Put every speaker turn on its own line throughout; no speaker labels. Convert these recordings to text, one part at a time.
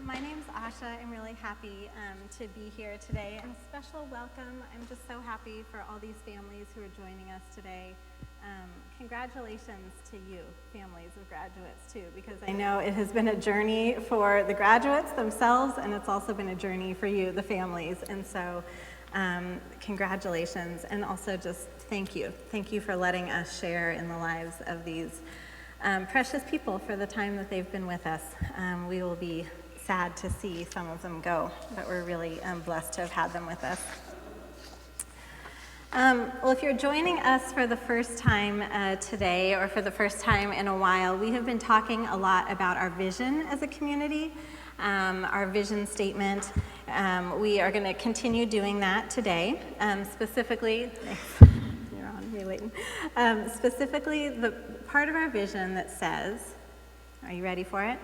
My name's Asha. I'm really happy to be here today. And a special welcome. I'm just so happy for all these families who are joining us today. Congratulations to you, families of graduates, too, because I know it has been a journey for the graduates themselves, and it's also been a journey for you, the families. And so congratulations, and also just thank you. Thank you for letting us share in the lives of these precious people for the time that they've been with us. We will be sad to see some of them go, but we're really blessed to have had them with us. Well, if you're joining us for the first time today, or for the first time in a while, we have been talking a lot about our vision as a community, our vision statement. We are going to continue doing that today. Specifically, you're on, you're waiting. Specifically, the part of our vision that says, are you ready for it?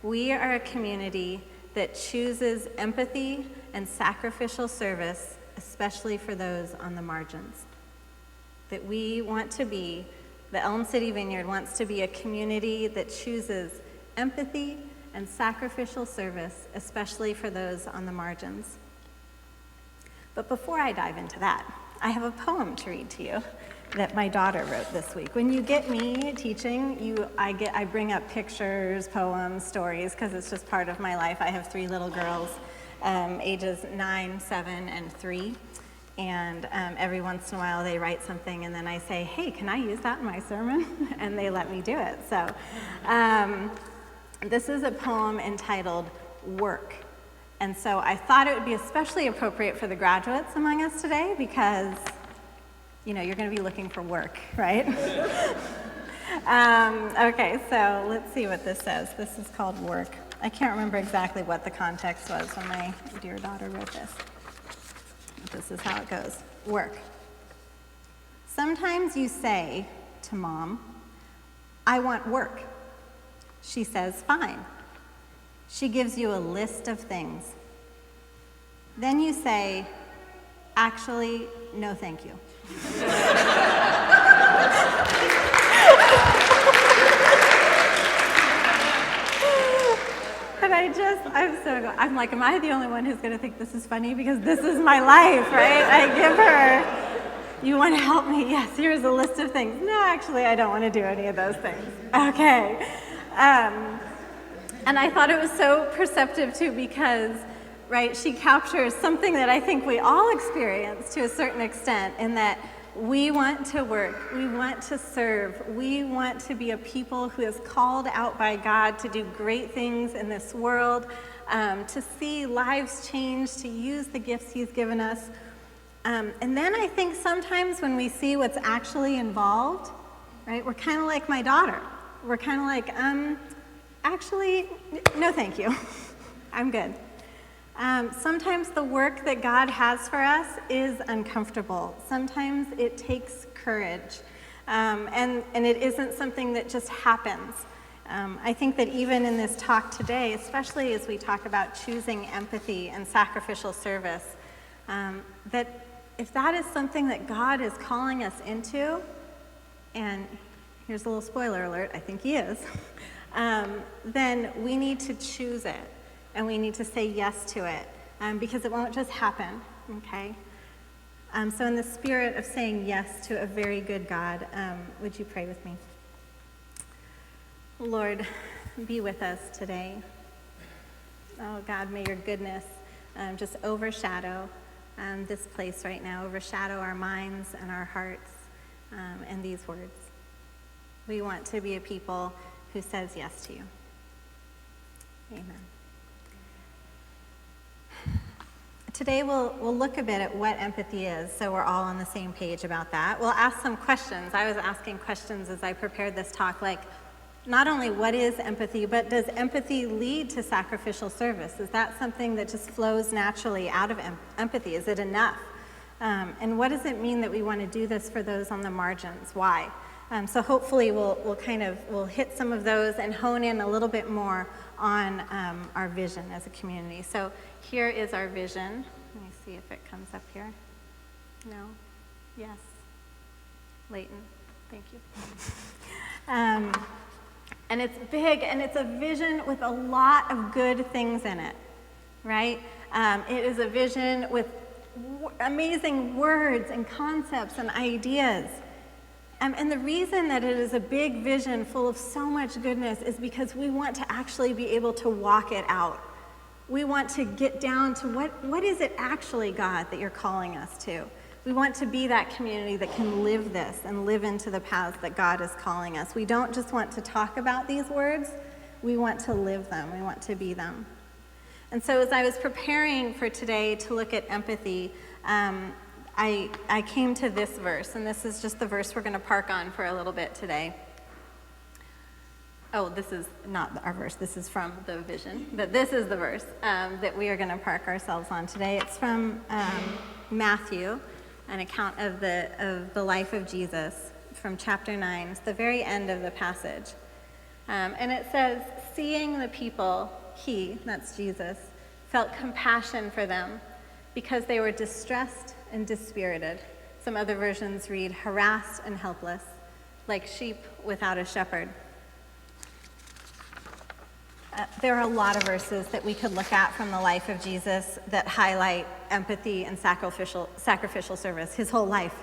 We are a community that chooses empathy and sacrificial service, especially for those on the margins. That we want to be, the Elm City Vineyard wants to be a community that chooses empathy and sacrificial service, especially for those on the margins. But before I dive into that, I have a poem to read to you that my daughter wrote this week. When you get me teaching, I bring up pictures, poems, stories, because it's just part of my life. I have 3 little girls, ages 9, 7, and 3. And every once in a while they write something, and then I say, hey, can I use that in my sermon? And they let me do it. So this is a poem entitled Work. And so I thought it would be especially appropriate for the graduates among us today because, you know, you're going to be looking for work, right? Okay, so let's see what this says. This is called Work. I can't remember exactly what the context was when my dear daughter wrote this. This is how it goes. Work. Sometimes you say to Mom, I want work. She says, fine. She gives you a list of things. Then you say, actually, no thank you. And I'm like, am I the only one who's going to think this is funny? Because this is my life, right? I give her, you want to help me? Yes, here's a list of things. No, actually, I don't want to do any of those things. Okay. And I thought it was so perceptive, too, because, right, she captures something that I think we all experience to a certain extent, in that we want to work, we want to serve, we want to be a people who is called out by God to do great things in this world, to see lives change, to use the gifts He's given us. And then I think sometimes when we see what's actually involved, right, we're kind of like my daughter. We're kind of like, actually, no thank you. I'm good. Sometimes the work that God has for us is uncomfortable. Sometimes it takes courage, and it isn't something that just happens. I think that even in this talk today, especially as we talk about choosing empathy and sacrificial service, that if that is something that God is calling us into, and here's a little spoiler alert, I think He is, then we need to choose it. And we need to say yes to it, because it won't just happen, okay? So in the spirit of saying yes to a very good God, would you pray with me? Lord, be with us today. Oh God, may your goodness just overshadow this place right now, overshadow our minds and our hearts and these words. We want to be a people who says yes to you. Amen. Today we'll look a bit at what empathy is, so we're all on the same page about that. We'll ask some questions. I was asking questions as I prepared this talk, like not only what is empathy, but does empathy lead to sacrificial service? Is that something that just flows naturally out of empathy? Is it enough? And what does it mean that we want to do this for those on the margins? Why? So hopefully we'll hit some of those and hone in a little bit more on our vision as a community. So here is our vision. Let me see if it comes up here. No? Yes? Leighton, thank you. And it's big, and it's a vision with a lot of good things in it, right? It is a vision with amazing words and concepts and ideas. And the reason that it is a big vision full of so much goodness is because we want to actually be able to walk it out. We want to get down to what is it actually, God, that you're calling us to? We want to be that community that can live this and live into the paths that God is calling us. We don't just want to talk about these words, we want to live them, we want to be them. And so as I was preparing for today to look at empathy, I came to this verse, and this is just the verse we're going to park on for a little bit today. Oh, this is not our verse, this is from the vision, but this is the verse that we are going to park ourselves on today. It's from Matthew, an account of the life of Jesus from chapter 9. It's the very end of the passage. And it says, seeing the people, he, that's Jesus, felt compassion for them because they were distressed and dispirited. Some other versions read, harassed and helpless, like sheep without a shepherd. There are a lot of verses that we could look at from the life of Jesus that highlight empathy and sacrificial service. His whole life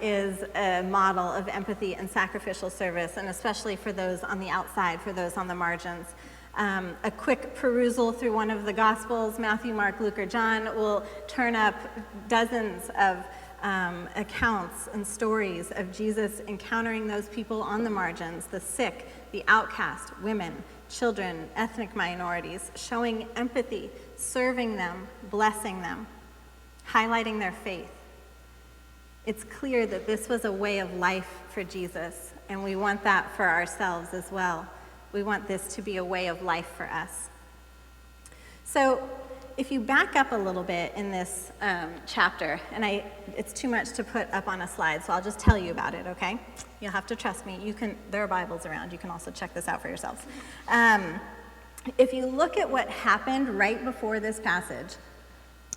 is a model of empathy and sacrificial service, and especially for those on the outside, for those on the margins. A quick perusal through one of the Gospels, Matthew, Mark, Luke, or John, will turn up dozens of accounts and stories of Jesus encountering those people on the margins, the sick, the outcast, women, children, ethnic minorities, showing empathy, serving them, blessing them, highlighting their faith. It's clear that this was a way of life for Jesus, and we want that for ourselves as well. We want this to be a way of life for us. So if you back up a little bit in this chapter, and it's too much to put up on a slide, so I'll just tell you about it, okay? You'll have to trust me. There are Bibles around. You can also check this out for yourselves. If you look at what happened right before this passage,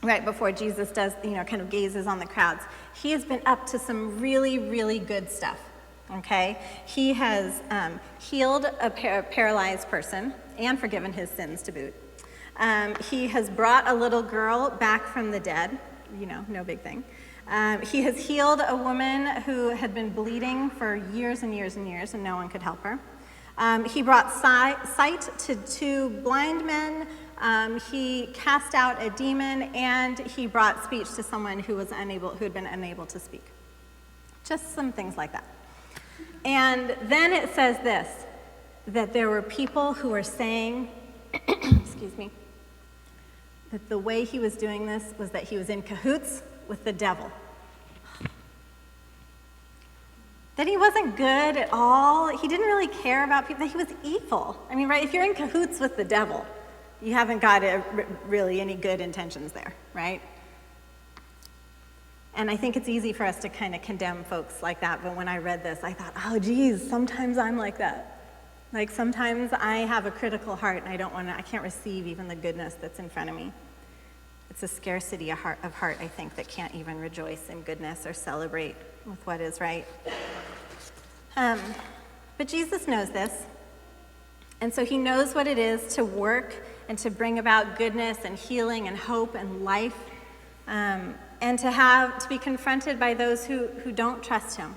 right before Jesus does, kind of gazes on the crowds, he has been up to some really, really good stuff, okay? He has healed a paralyzed person and forgiven his sins to boot. He has brought a little girl back from the dead, no big thing. He has healed a woman who had been bleeding for years and years and years, and no one could help her. He brought sight to 2 blind men. He cast out a demon, and he brought speech to someone who had been unable to speak. Just some things like that. And then it says this, that there were people who were saying, excuse me, that the way he was doing this was that he was in cahoots with the devil. That he wasn't good at all. He didn't really care about people. That he was evil. I mean, right, if you're in cahoots with the devil, you haven't got really any good intentions there, right? And I think it's easy for us to kind of condemn folks like that, but when I read this, I thought, oh geez, sometimes I'm like that. Like sometimes I have a critical heart and I can't receive even the goodness that's in front of me. It's a scarcity of heart, I think, that can't even rejoice in goodness or celebrate with what is right. But Jesus knows this. And so he knows what it is to work and to bring about goodness and healing and hope and life, and to be confronted by those who don't trust him,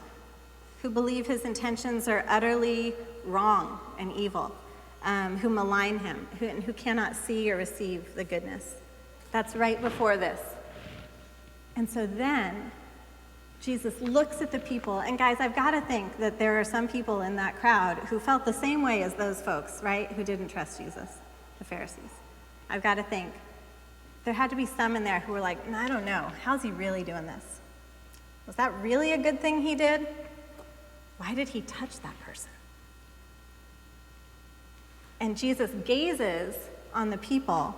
who believe his intentions are utterly wrong and evil, who malign him, who cannot see or receive the goodness. That's right before this. And so then Jesus looks at the people, and guys, I've got to think that there are some people in that crowd who felt the same way as those folks, right, who didn't trust Jesus, the Pharisees. I've got to think there had to be some in there who were like, I don't know, how's he really doing this? Was that really a good thing he did? Why did he touch that person? And Jesus gazes on the people,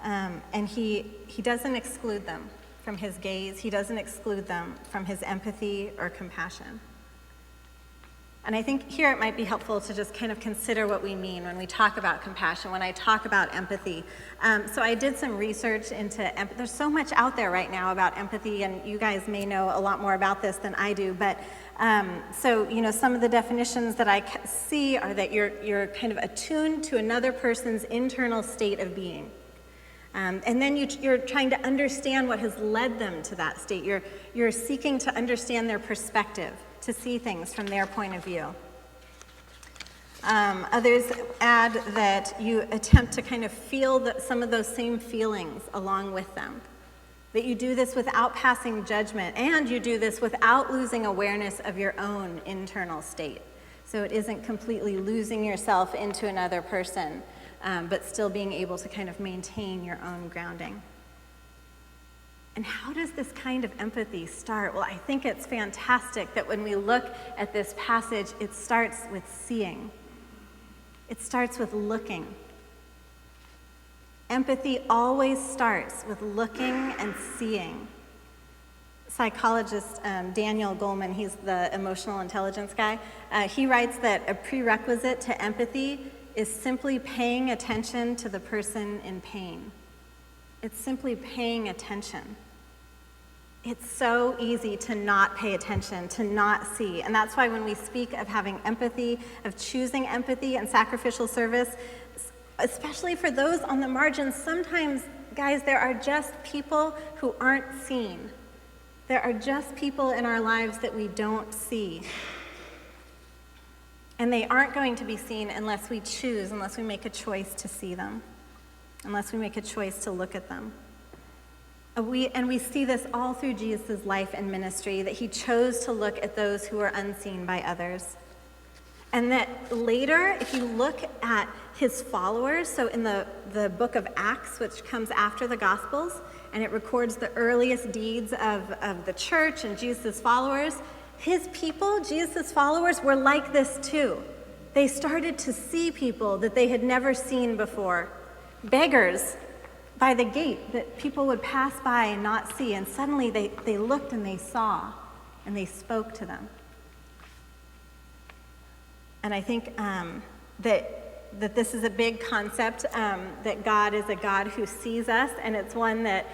and he doesn't exclude them from his gaze. He doesn't exclude them from his empathy or compassion. And I think here it might be helpful to just kind of consider what we mean when we talk about compassion, when I talk about empathy. So I did some research into empathy. There's so much out there right now about empathy, and you guys may know a lot more about this than I do. But so, some of the definitions that I see are that you're kind of attuned to another person's internal state of being. And then you're trying to understand what has led them to that state. You're seeking to understand their perspective, to see things from their point of view. Others add that you attempt to kind of feel some of those same feelings along with them. That you do this without passing judgment, and you do this without losing awareness of your own internal state. So it isn't completely losing yourself into another person, but still being able to kind of maintain your own grounding. And how does this kind of empathy start? Well, I think it's fantastic that when we look at this passage, it starts with seeing. It starts with looking. Empathy always starts with looking and seeing. Psychologist Daniel Goleman, he's the emotional intelligence guy, he writes that a prerequisite to empathy is simply paying attention to the person in pain. It's simply paying attention. It's so easy to not pay attention, to not see. And that's why when we speak of having empathy, of choosing empathy and sacrificial service, especially for those on the margins, sometimes, guys, there are just people who aren't seen. There are just people in our lives that we don't see. And they aren't going to be seen unless we choose, unless we make a choice to see them, unless we make a choice to look at them. We see this all through Jesus' life and ministry, that he chose to look at those who are unseen by others. And that later, if you look at his followers, so in the book of Acts, which comes after the Gospels, and it records the earliest deeds of the church and Jesus' followers, his people, Jesus' followers, were like this too. They started to see people that they had never seen before. Beggars by the gate that people would pass by and not see, and suddenly they looked and they saw, and they spoke to them. And I think that this is a big concept, that God is a God who sees us, and it's one that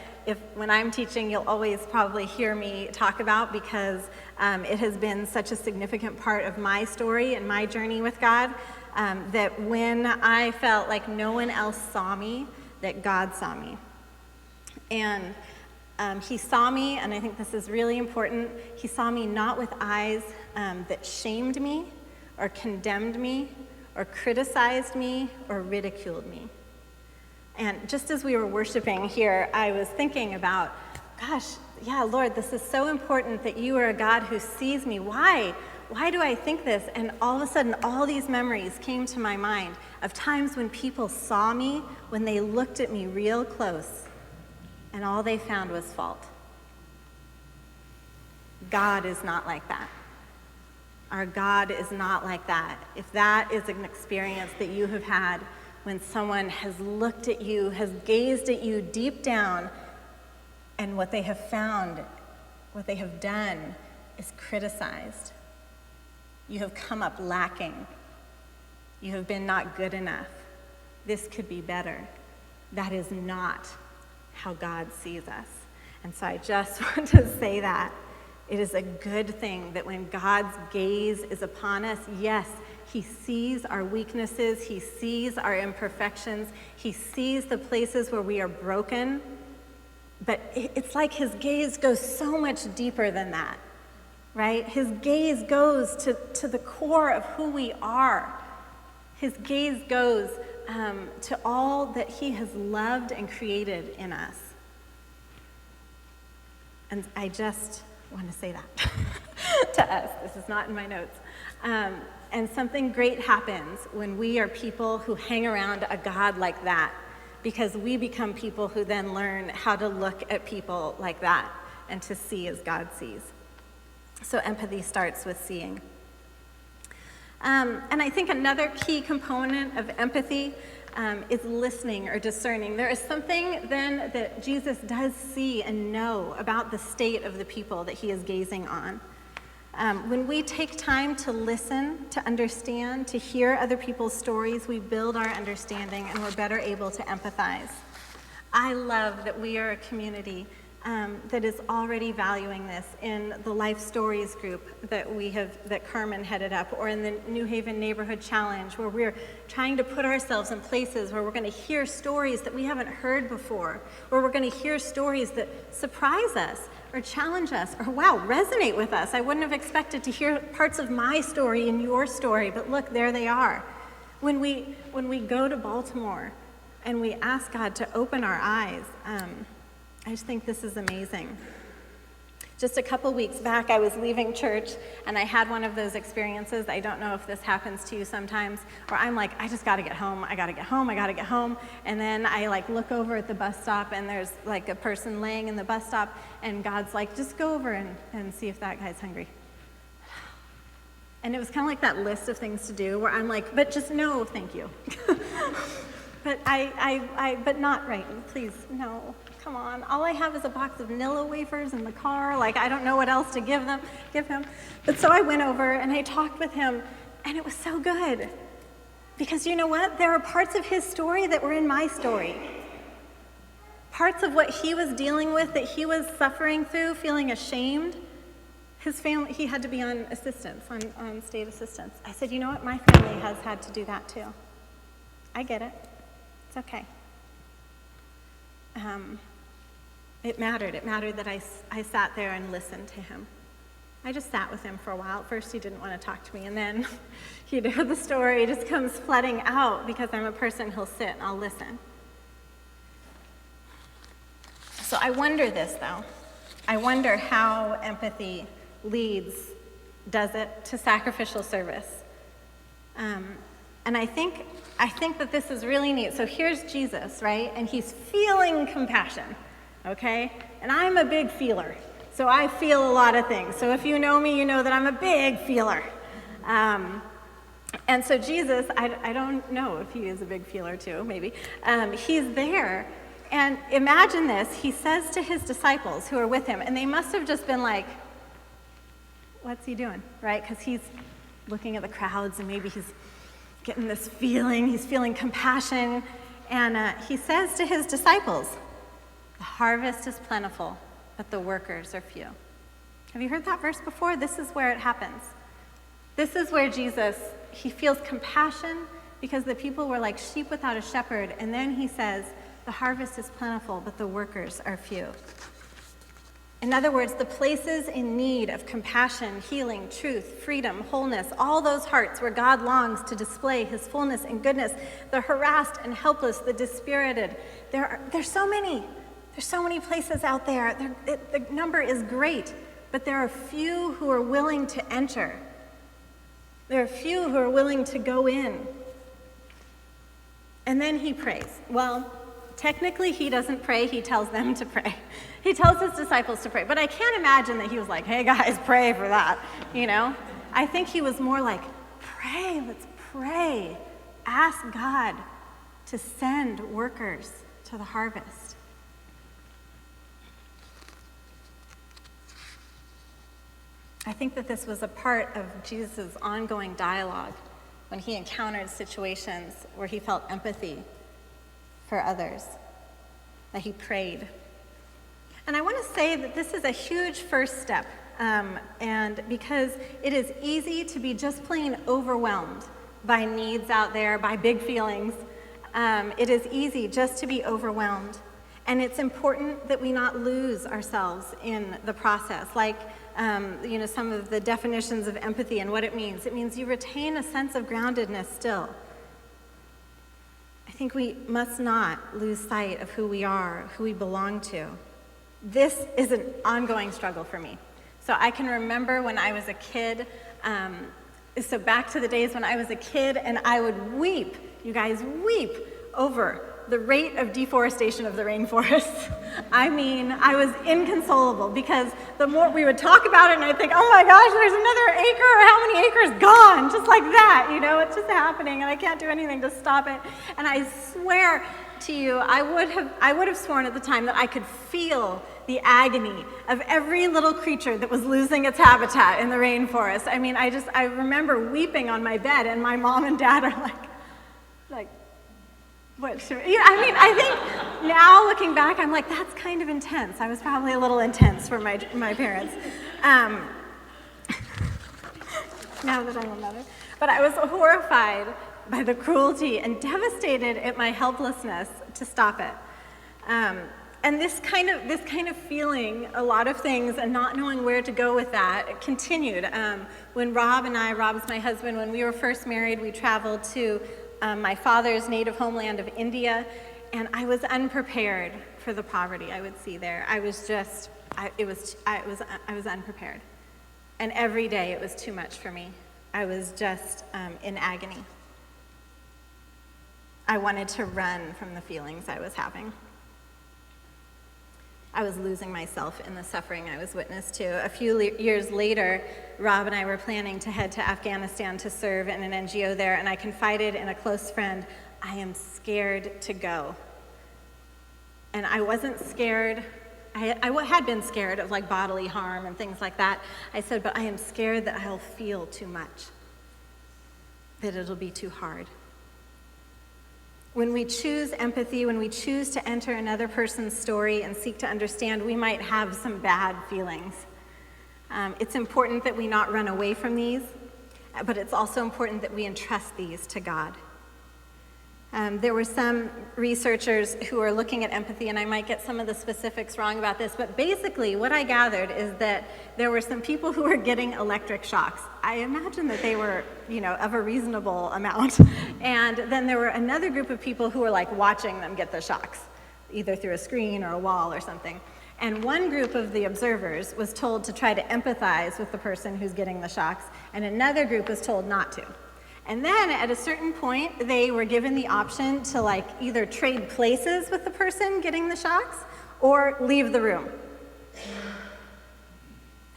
when I'm teaching, you'll always probably hear me talk about, because it has been such a significant part of my story and my journey with God, that when I felt like no one else saw me, that God saw me. And he saw me, and I think this is really important, he saw me not with eyes that shamed me or condemned me or criticized me or ridiculed me. And just as we were worshiping here, I was thinking about, gosh, yeah, Lord, this is so important that you are a God who sees me. Why? Why do I think this? And all of a sudden, all these memories came to my mind of times when people saw me, when they looked at me real close, and all they found was fault. God is not like that. Our God is not like that. If that is an experience that you have had when someone has looked at you, has gazed at you deep down, and what they have found, what they have done is criticized. You have come up lacking. You have been not good enough. This could be better. That is not how God sees us. And so I just want to say that. It is a good thing that when God's gaze is upon us, yes, he sees our weaknesses, he sees our imperfections, he sees the places where we are broken, but it's like his gaze goes so much deeper than that, right? His gaze goes to the core of who we are. His gaze goes to all that he has loved and created in us. And I just want to say that to us. This is not in my notes. And something great happens when we are people who hang around a God like that, because we become people who then learn how to look at people like that and to see as God sees. So empathy starts with seeing. And I think another key component of empathy is listening or discerning. There is something then that Jesus does see and know about the state of the people that he is gazing on. When we take time to listen, to understand, to hear other people's stories, we build our understanding and we're better able to empathize. I love that we are a community that is already valuing this in the Life Stories group that Carmen headed up, or in the New Haven Neighborhood Challenge, where we're trying to put ourselves in places where we're going to hear stories that we haven't heard before, where we're going to hear stories that surprise us or challenge us or, wow, resonate with us. I wouldn't have expected to hear parts of my story in your story, but look, there they are. When we go to Baltimore and we ask God to open our eyes, I just think this is amazing. Just a couple weeks back, I was leaving church, and I had one of those experiences. I don't know if this happens to you sometimes, where I'm like, I just gotta get home, I gotta get home, I gotta get home. And then I look over at the bus stop, and there's a person laying in the bus stop, and God's like, just go over and see if that guy's hungry. And it was kind of like that list of things to do, where I'm like, but just no, thank you. But but not right, please, no. Come on, all I have is a box of Nilla wafers in the car. I don't know what else to give him. But so I went over and I talked with him, and it was so good. Because you know what? There are parts of his story that were in my story. Parts of what he was dealing with, that he was suffering through, feeling ashamed. His family, he had to be on assistance, on state assistance. I said, you know what? My family has had to do that too. I get it. It's okay. It mattered. It mattered that I sat there and listened to him. I just sat with him for a while. At first, he didn't want to talk to me, and then, the story just comes flooding out because I'm a person who'll sit and I'll listen. So I wonder this, though. I wonder how empathy does it to sacrificial service. And I think that this is really neat. So here's Jesus, right? And he's feeling compassion, okay? And I'm a big feeler, so I feel a lot of things. So if you know me, you know that I'm a big feeler. And so Jesus, I don't know if he is a big feeler too, maybe. He's there, and imagine this. He says to his disciples who are with him, and they must have just been like, what's he doing, right? Because he's looking at the crowds, and maybe he's getting this feeling, he's feeling compassion, and he says to his disciples, the harvest is plentiful, but the workers are few. Have you heard that verse before? This is where it happens. This is where Jesus, he feels compassion because the people were like sheep without a shepherd, and then he says, the harvest is plentiful, but the workers are few. In other words, the places in need of compassion, healing, truth, freedom, wholeness, all those hearts where God longs to display his fullness and goodness, the harassed and helpless, the dispirited. There's so many. There's so many places out there. The number is great, but there are few who are willing to enter. There are few who are willing to go in. And then he prays. Well, technically, he doesn't pray. He tells them to pray. He tells his disciples to pray. But I can't imagine that he was like, hey, guys, pray for that, I think he was more like, pray, let's pray. Ask God to send workers to the harvest. I think that this was a part of Jesus' ongoing dialogue when he encountered situations where he felt empathy for others, that he prayed. And I want to say that this is a huge first step, and because it is easy to be just plain overwhelmed by needs out there, by big feelings. It is easy just to be overwhelmed. And it's important that we not lose ourselves in the process. Some of the definitions of empathy and what it means. It means you retain a sense of groundedness still. I think we must not lose sight of who we are, who we belong to. This is an ongoing struggle for me. So I can remember when I was a kid, so back to the days when I was a kid, and I would weep, you guys, weep over the rate of deforestation of the rainforests. I mean, I was inconsolable because the more we would talk about it, and I'd think, oh my gosh, there's another acre, or how many acres gone, just like that, it's just happening, and I can't do anything to stop it. And I swear to you, I would have sworn at the time that I could feel the agony of every little creature that was losing its habitat in the rainforest. I mean, I remember weeping on my bed, and my mom and dad are like, what should we? I mean, I think now looking back, I'm like, that's kind of intense. I was probably a little intense for my parents. Now that I'm a mother. But I was horrified by the cruelty and devastated at my helplessness to stop it. And this kind of feeling, a lot of things, and not knowing where to go with that, it continued. When Rob's my husband, when we were first married, we traveled to my father's native homeland of India, and I was unprepared for the poverty I would see there. I was unprepared. And every day it was too much for me. I was just in agony. I wanted to run from the feelings I was having. I was losing myself in the suffering I was witness to. A few years later, Rob and I were planning to head to Afghanistan to serve in an NGO there, and I confided in a close friend, I am scared to go. And I wasn't scared. I had been scared of like bodily harm and things like that. I said, but I am scared that I'll feel too much, that it'll be too hard. When we choose empathy, when we choose to enter another person's story and seek to understand, we might have some bad feelings. It's important that we not run away from these, but it's also important that we entrust these to God. There were some researchers who are looking at empathy, and I might get some of the specifics wrong about this, but basically what I gathered is that there were some people who were getting electric shocks. I imagine that they were, of a reasonable amount. And then there were another group of people who were like watching them get the shocks, either through a screen or a wall or something. And one group of the observers was told to try to empathize with the person who's getting the shocks, and another group was told not to. And then at a certain point, they were given the option to like either trade places with the person getting the shocks or leave the room.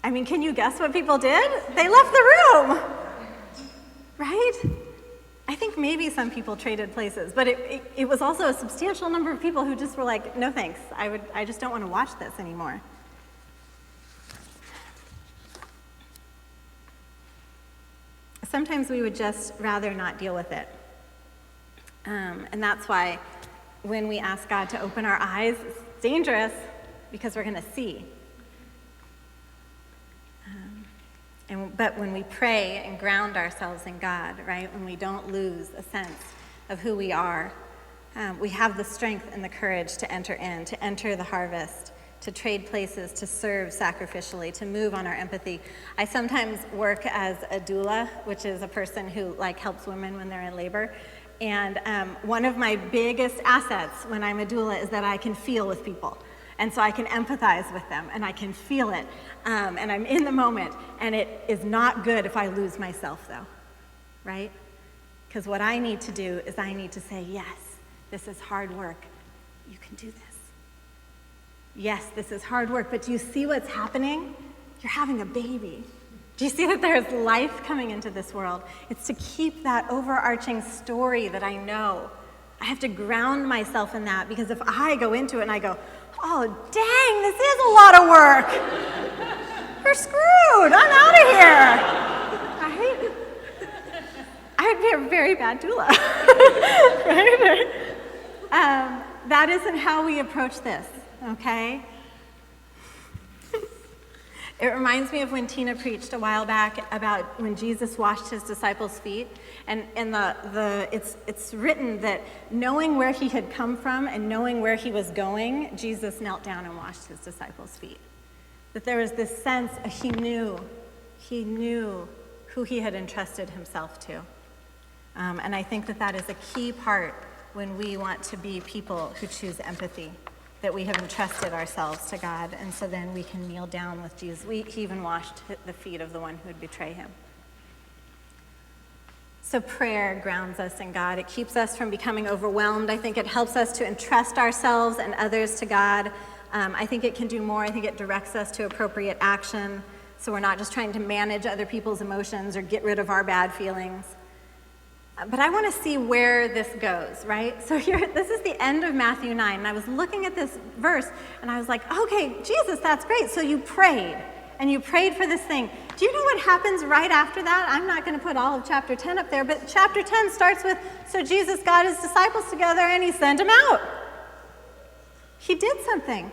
I mean, can you guess what people did? They left the room, right? I think maybe some people traded places, but it was also a substantial number of people who just were like, no thanks, I just don't want to watch this anymore. Sometimes we would just rather not deal with it. And that's why when we ask God to open our eyes, it's dangerous because we're going to see. But when we pray and ground ourselves in God, right, when we don't lose a sense of who we are, we have the strength and the courage to enter the harvest, to trade places, to serve sacrificially, to move on our empathy. I sometimes work as a doula, which is a person who helps women when they're in labor. And one of my biggest assets when I'm a doula is that I can feel with people. And so I can empathize with them, and I can feel it, and I'm in the moment. And it is not good if I lose myself, though, right? Because what I need to do is I need to say, yes, this is hard work. You can do this. Yes, this is hard work, but do you see what's happening? You're having a baby. Do you see that there's life coming into this world? It's to keep that overarching story that I know. I have to ground myself in that, because if I go into it and I go, oh, dang, this is a lot of work. We're screwed. I'm out of here. Right? I would be a very bad doula. Right? That isn't how we approach this, okay? It reminds me of when Tina preached a while back about when Jesus washed his disciples' feet, and it's written that knowing where he had come from and knowing where he was going, Jesus knelt down and washed his disciples' feet. That there was this sense he knew who he had entrusted himself to, and I think that is a key part when we want to be people who choose empathy. That we have entrusted ourselves to God, and so then we can kneel down with Jesus. He even washed the feet of the one who would betray him. So prayer grounds us in God. It keeps us from becoming overwhelmed. I think it helps us to entrust ourselves and others to God. I think it can do more. I think it directs us to appropriate action, so we're not just trying to manage other people's emotions or get rid of our bad feelings. But I want to see where this goes, right? So here, this is the end of Matthew 9, and I was looking at this verse, and I was like, okay, Jesus, that's great. So you prayed, and you prayed for this thing. Do you know what happens right after that? I'm not going to put all of chapter 10 up there, but chapter 10 starts with, so Jesus got his disciples together, and he sent them out. He did something.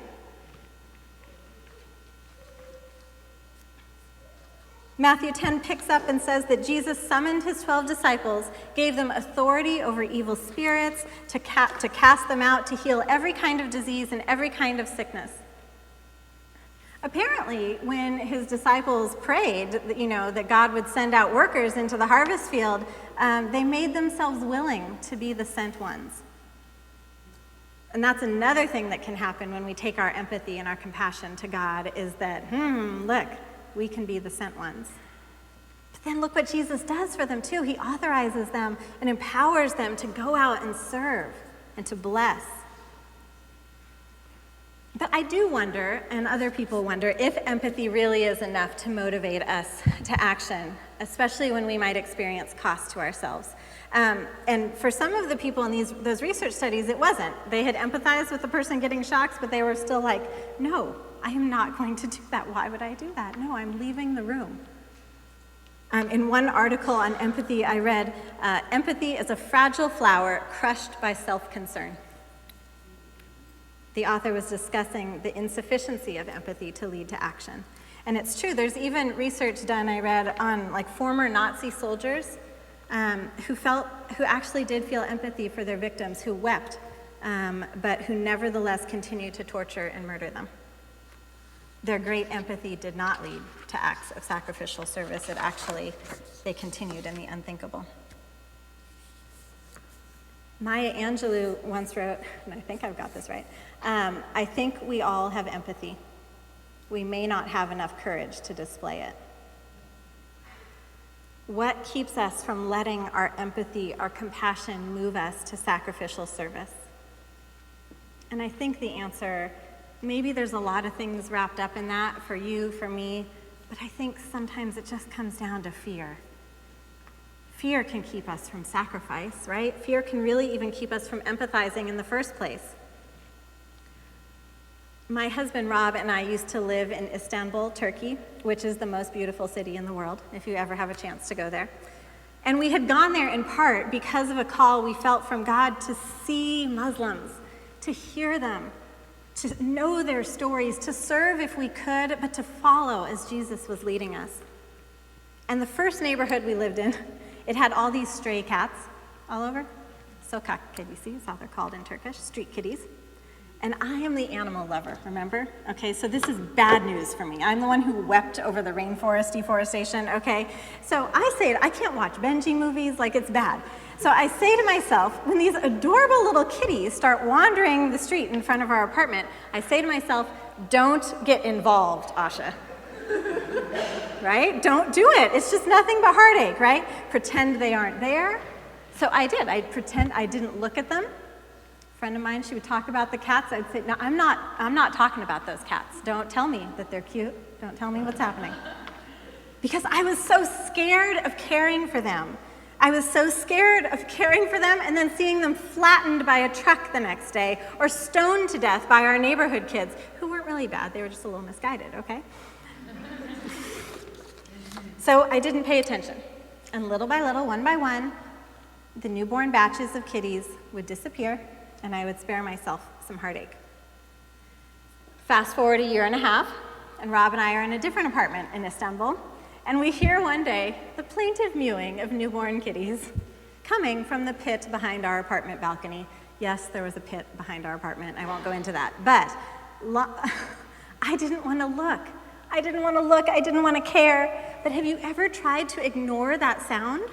Matthew 10 picks up and says that Jesus summoned his 12 disciples, gave them authority over evil spirits, to cast them out, to heal every kind of disease and every kind of sickness. Apparently, when his disciples prayed, that God would send out workers into the harvest field, they made themselves willing to be the sent ones. And that's another thing that can happen when we take our empathy and our compassion to God, is that, look, we can be the sent ones. But then look what Jesus does for them too. He authorizes them and empowers them to go out and serve and to bless. But I do wonder, and other people wonder, if empathy really is enough to motivate us to action, especially when we might experience cost to ourselves. And for some of the people in those research studies, it wasn't. They had empathized with the person getting shocked, but they were still like, no, I am not going to do that. Why would I do that? No, I'm leaving the room. In one article on empathy I read, empathy is a fragile flower crushed by self-concern. The author was discussing the insufficiency of empathy to lead to action. And it's true, there's even research done, I read, on former Nazi soldiers who actually did feel empathy for their victims, who wept, but who nevertheless continued to torture and murder them. Their great empathy did not lead to acts of sacrificial service. They continued in the unthinkable. Maya Angelou once wrote, and I think I've got this right, I think we all have empathy. We may not have enough courage to display it. What keeps us from letting our empathy, our compassion move us to sacrificial service? And I think the answer, maybe there's a lot of things wrapped up in that for you, for me, but I think sometimes it just comes down to fear. Fear can keep us from sacrifice, right? Fear can really even keep us from empathizing in the first place. My husband Rob and I used to live in Istanbul, Turkey, which is the most beautiful city in the world, if you ever have a chance to go there. And we had gone there in part because of a call we felt from God to see Muslims, to hear them, to know their stories, to serve if we could, but to follow as Jesus was leading us. And the first neighborhood we lived in, it had all these stray cats all over. Sokak kedisi is how they're called in Turkish, street kitties. And I am the animal lover, remember? Okay, so this is bad news for me. I'm the one who wept over the rainforest deforestation, okay? So I can't watch Benji movies, it's bad. So I say to myself, when these adorable little kitties start wandering the street in front of our apartment, I say to myself, don't get involved, Asha. Right? Don't do it. It's just nothing but heartache, right? Pretend they aren't there. So I did. I'd pretend I didn't look at them. A friend of mine, she would talk about the cats. I'd say, no, I'm not talking about those cats. Don't tell me that they're cute. Don't tell me what's happening. Because I was so scared of caring for them. I was so scared of caring for them and then seeing them flattened by a truck the next day or stoned to death by our neighborhood kids, who weren't really bad. They were just a little misguided, okay? So I didn't pay attention. And little by little, one by one, the newborn batches of kitties would disappear, and I would spare myself some heartache. Fast forward a year and a half, and Rob and I are in a different apartment in Istanbul, and we hear one day the plaintive mewing of newborn kitties coming from the pit behind our apartment balcony. Yes, there was a pit behind our apartment. I won't go into that. But I didn't want to look. I didn't want to care. But have you ever tried to ignore that sound?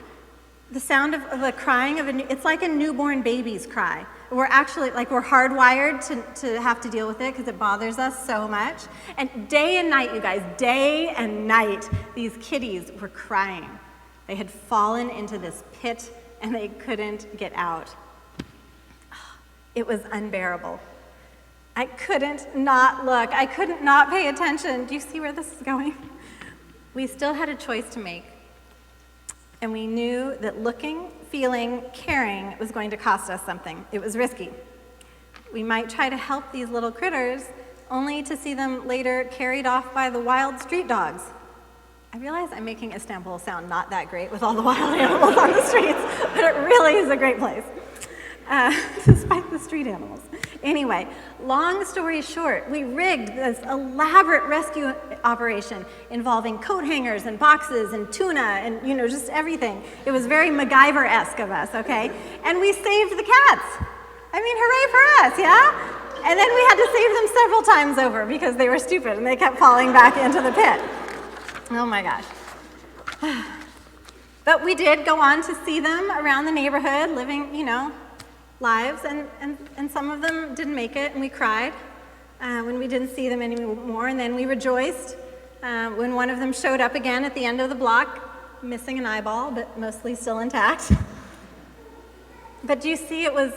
The sound of the crying of it's like a newborn baby's cry. We're actually, we're hardwired to have to deal with it because it bothers us so much. And day and night, you guys, day and night, these kitties were crying. They had fallen into this pit and they couldn't get out. It was unbearable. I couldn't not look. I couldn't not pay attention. Do you see where this is going? We still had a choice to make. And we knew that looking, feeling, caring was going to cost us something. It was risky. We might try to help these little critters, only to see them later carried off by the wild street dogs. I realize I'm making Istanbul sound not that great with all the wild animals on the streets, but it really is a great place, despite the street animals. Anyway, long story short, we rigged this elaborate rescue operation involving coat hangers and boxes and tuna and, just everything. It was very MacGyver-esque of us, okay? And we saved the cats. I mean, hooray for us, yeah? And then we had to save them several times over because they were stupid and they kept falling back into the pit. Oh my gosh. But we did go on to see them around the neighborhood, living, lives, and some of them didn't make it, and we cried when we didn't see them anymore, and then we rejoiced when one of them showed up again at the end of the block, missing an eyeball, but mostly still intact. But do you see, it was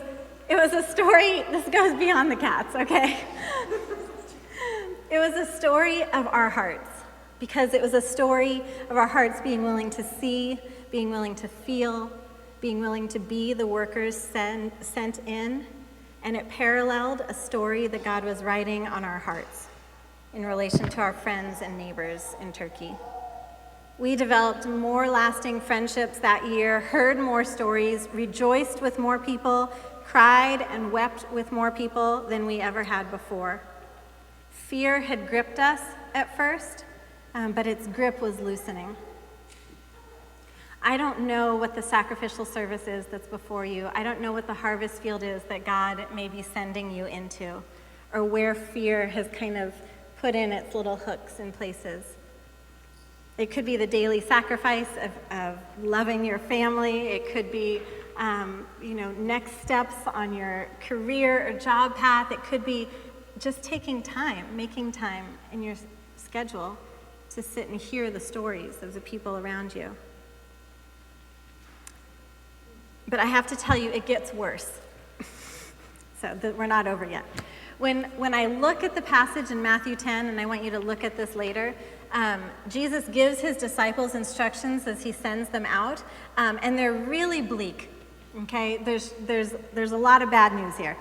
a story. This goes beyond the cats, okay? It was a story of our hearts, because it was a story of our hearts being willing to see, being willing to feel, being willing to be the workers sent in, and it paralleled a story that God was writing on our hearts in relation to our friends and neighbors in Turkey. We developed more lasting friendships that year, heard more stories, rejoiced with more people, cried and wept with more people than we ever had before. Fear had gripped us at first, but its grip was loosening. I don't know what the sacrificial service is that's before you. I don't know what the harvest field is that God may be sending you into, or where fear has kind of put in its little hooks in places. It could be the daily sacrifice of loving your family. It could be, next steps on your career or job path. It could be just taking time, making time in your schedule to sit and hear the stories of the people around you. But I have to tell you, it gets worse. We're not over yet. When I look at the passage in Matthew 10, and I want you to look at this later, Jesus gives his disciples instructions as he sends them out, and they're really bleak. Okay, there's a lot of bad news here.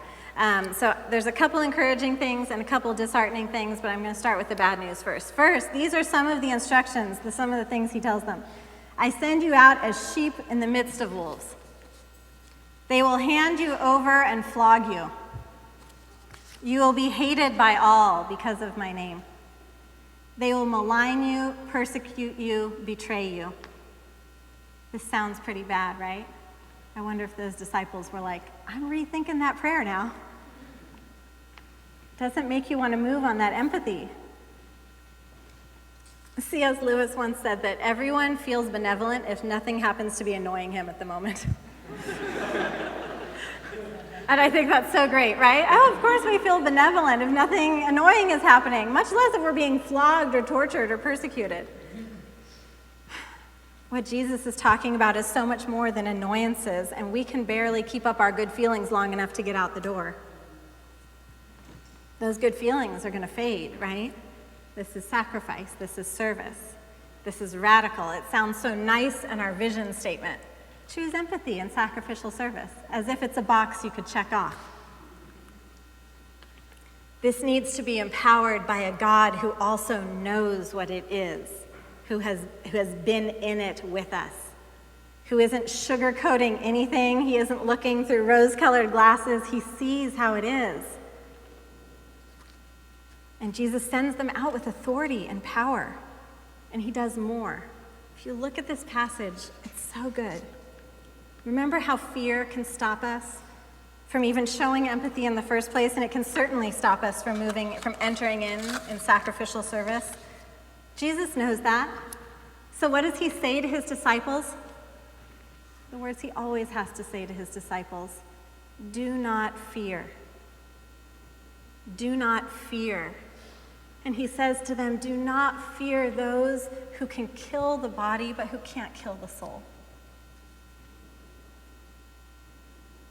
So there's a couple encouraging things and a couple disheartening things, but I'm going to start with the bad news first. First, these are some of the instructions, some of the things he tells them. I send you out as sheep in the midst of wolves. They will hand you over and flog you. You will be hated by all because of my name. They will malign you, persecute you, betray you. This sounds pretty bad, right? I wonder if those disciples were like, I'm rethinking that prayer now. Doesn't make you want to move on that empathy. C.S. Lewis once said that everyone feels benevolent if nothing happens to be annoying him at the moment. And I think that's so great, right? Oh, of course we feel benevolent if nothing annoying is happening, much less if we're being flogged or tortured or persecuted. What Jesus is talking about is so much more than annoyances, and we can barely keep up our good feelings long enough to get out the door. Those good feelings are going to fade, right? This is sacrifice. This is service. This is radical. It sounds so nice in our vision statement. Choose empathy and sacrificial service, as if it's a box you could check off. This needs to be empowered by a God who also knows what it is, who has been in it with us, who isn't sugarcoating anything. He isn't looking through rose-colored glasses. He sees how it is. And Jesus sends them out with authority and power, and he does more. If you look at this passage, it's so good. Remember how fear can stop us from even showing empathy in the first place, and it can certainly stop us from entering in sacrificial service. Jesus knows that. So what does he say to his disciples? The words he always has to say to his disciples: do not fear. Do not fear. And he says to them, do not fear those who can kill the body, but who can't kill the soul.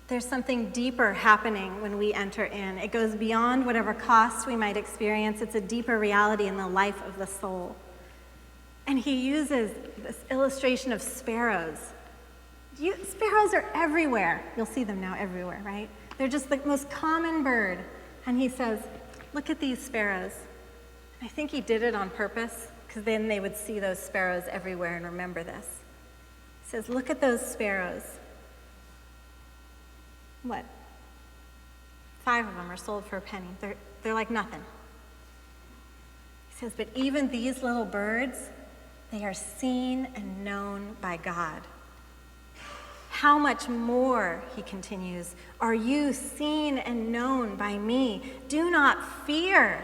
There's something deeper happening when we enter in. It goes beyond whatever cost we might experience. It's a deeper reality in the life of the soul. And he uses this illustration of sparrows. Sparrows are everywhere. You'll see them now everywhere, right? They're just the most common bird. And he says, look at these sparrows. And I think he did it on purpose, because then they would see those sparrows everywhere and remember this. He says, look at those sparrows. What? 5 of them are sold for a penny. They're like nothing. He says, but even these little birds, they are seen and known by God. How much more, he continues, are you seen and known by me? Do not fear.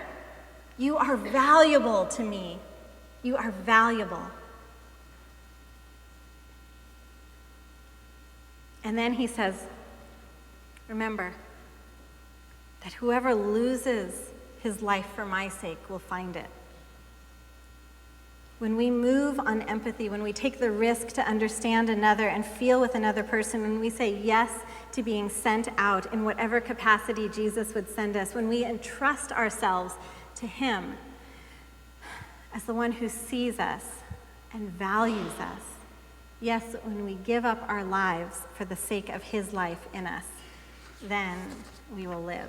You are valuable to me. You are valuable. And then he says, remember that whoever loses his life for my sake will find it. When we move on empathy, when we take the risk to understand another and feel with another person, when we say yes to being sent out in whatever capacity Jesus would send us, when we entrust ourselves to him as the one who sees us and values us, yes, when we give up our lives for the sake of his life in us, then we will live.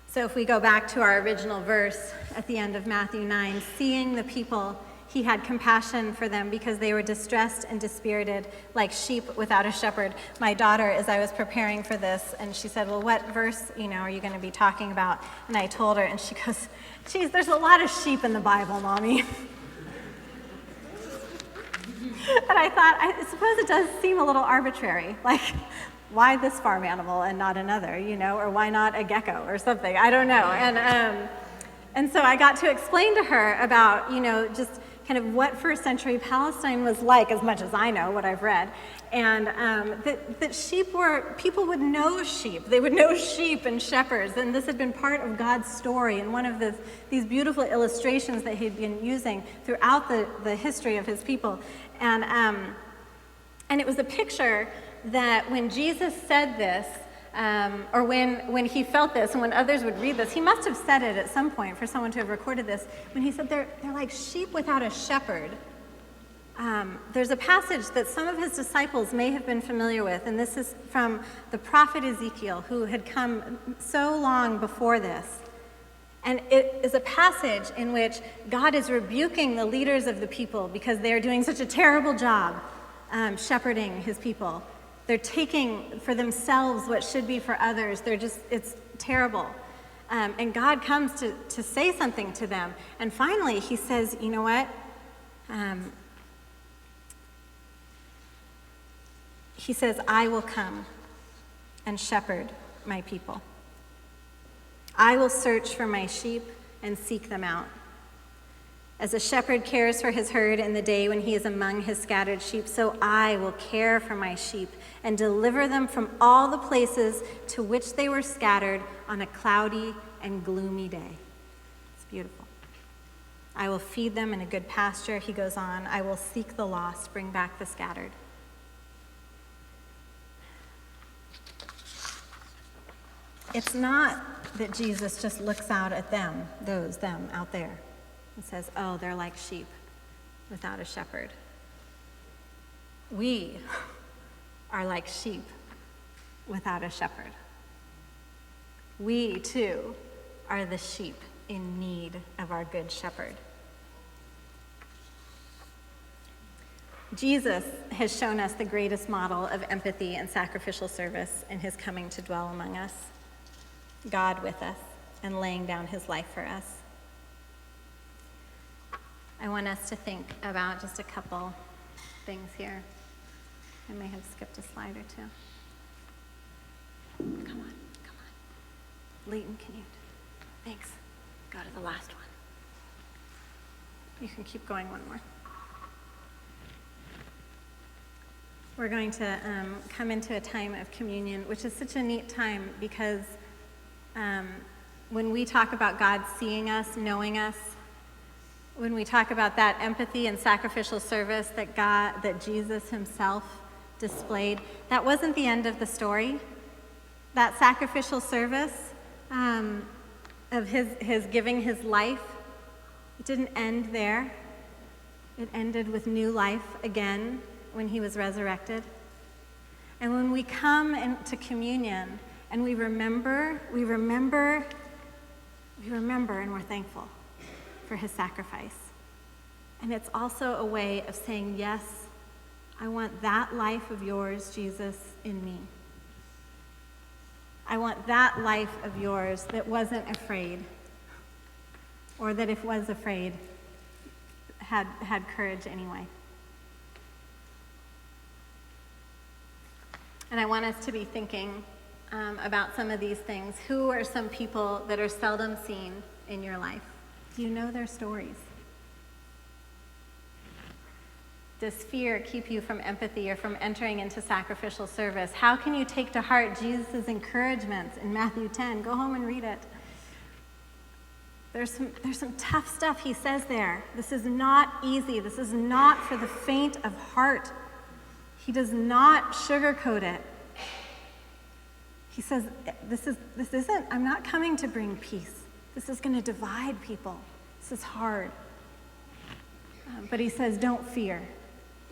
So if we go back to our original verse at the end of Matthew 9, seeing the people, he had compassion for them because they were distressed and dispirited like sheep without a shepherd. My daughter, as I was preparing for this, and she said, well, what verse, are you going to be talking about? And I told her, and she goes, geez, there's a lot of sheep in the Bible, Mommy. And I thought, I suppose it does seem a little arbitrary, like, why this farm animal and not another, or why not a gecko or something? I don't know. And so I got to explain to her about, just kind of what first century Palestine was like, as much as I know what I've read. And that sheep people would know sheep. They would know sheep and shepherds. And this had been part of God's story and one of these beautiful illustrations that he'd been using throughout the history of his people. And it was a picture that when Jesus said this, or when he felt this, and when others would read this, he must have said it at some point for someone to have recorded this, when he said they're like sheep without a shepherd. There's a passage that some of his disciples may have been familiar with, and this is from the prophet Ezekiel, who had come so long before this. And it is a passage in which God is rebuking the leaders of the people because they are doing such a terrible job shepherding his people. They're taking for themselves what should be for others. It's terrible. And God comes to say something to them. And finally, he says, you know what? He says, I will come and shepherd my people. I will search for my sheep and seek them out. As a shepherd cares for his herd in the day when he is among his scattered sheep, so I will care for my sheep and deliver them from all the places to which they were scattered on a cloudy and gloomy day. It's beautiful. I will feed them in a good pasture, he goes on. I will seek the lost, bring back the scattered. It's not that Jesus just looks out at them out there, and says, oh, they're like sheep without a shepherd. We are like sheep without a shepherd. We, too, are the sheep in need of our good shepherd. Jesus has shown us the greatest model of empathy and sacrificial service in his coming to dwell among us, God with us, and laying down his life for us. I want us to think about just a couple things here. I may have skipped a slide or two. Come on. Leighton, can you? Thanks. Go to the last one. You can keep going one more. We're going to come into a time of communion, which is such a neat time because when we talk about God seeing us, knowing us, when we talk about that empathy and sacrificial service that Jesus himself displayed, that wasn't the end of the story. That sacrificial service of his giving his life It didn't end there. It ended with new life again when he was resurrected. And when we come into communion and we remember and we're thankful for his sacrifice. And it's also a way of saying, yes, I want that life of yours, Jesus, in me. I want that life of yours that wasn't afraid, or that if was afraid, had courage anyway. And I want us to be thinking about some of these things. Who are some people that are seldom seen in your life? Do you know their stories? Does fear keep you from empathy or from entering into sacrificial service? How can you take to heart Jesus' encouragements in Matthew 10? Go home and read it. There's some tough stuff he says there. This is not easy. This is not for the faint of heart. He does not sugarcoat it. He says, I'm not coming to bring peace. This is going to divide people. This is hard. But he says, don't fear.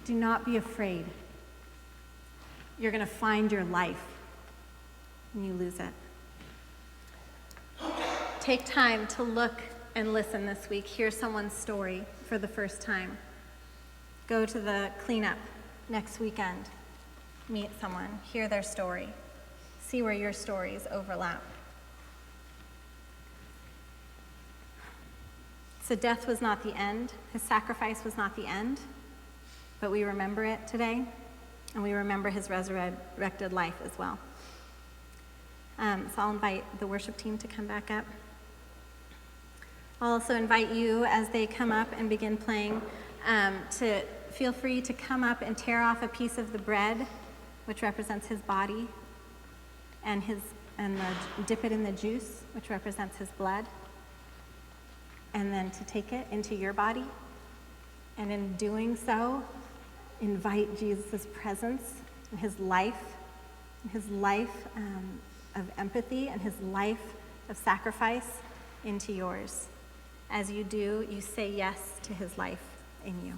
Do not be afraid. You're going to find your life when you lose it. Take time to look and listen this week. Hear someone's story for the first time. Go to the cleanup next weekend. Meet someone. Hear their story. See where your stories overlap. So death was not the end. His sacrifice was not the end. But we remember it today. And we remember his resurrected life as well. So I'll invite the worship team to come back up. I'll also invite you, as they come up and begin playing, to feel free to come up and tear off a piece of the bread, which represents his body, and dip it in the juice, which represents his blood, and then to take it into your body, and in doing so, invite Jesus' presence and his life of empathy and his life of sacrifice into yours. As you do, you say yes to his life in you.